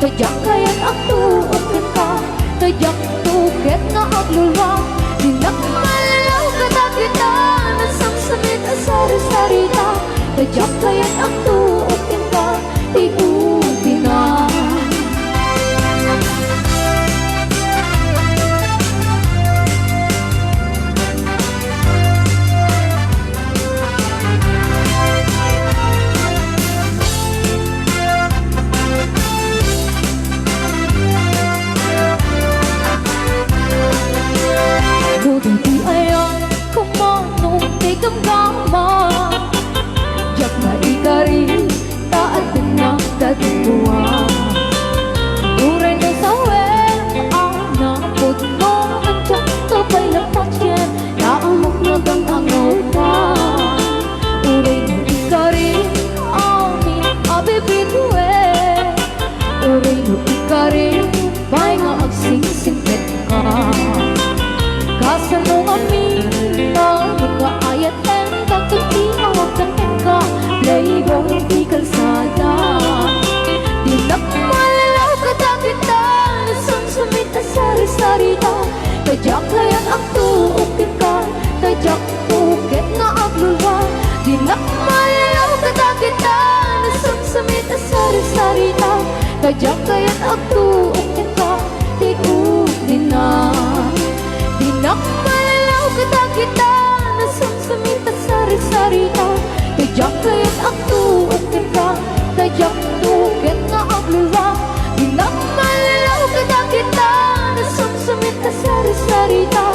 Tajak kayan aku ukin ka, tajak tuket nga aglulwang. Di nakmalalaw kata kita, nasang samit asari-sarita. Tajak kayan aku ukin ka, ikuti na. Di ayang kumanong kay kamgama, yak na ikari taat na dadikuwa. Uray na sa wen ang naputno ang tiyak kapay lapakyan na amok na kang angopa. Uray na ikari amin abibidwe, uray na ikari bay nga agsingsingpet ka. Kasanong amin na mga ayat and kakati awag ng tengka Playbong di kalsada. Di nakmalalaw kata kita, nasang sumita sari-sarita. Tajak layan ang tuukin ka, tajak tuket na aglulwa. Di nakmalalaw kata kita, nasang sumita sari-sarita. Tajak layan ang tuukin ka, ikutin na. Nakmalalaw kata kita, nasang samita sari-sarita. Tajak kayan ako ukin ka, tajak tuket na aglulwa. Di nakmalalaw kata kita, nasang samita sari-sarita.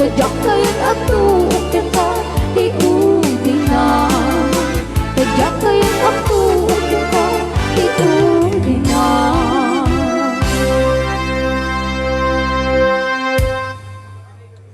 Tajak kayan ako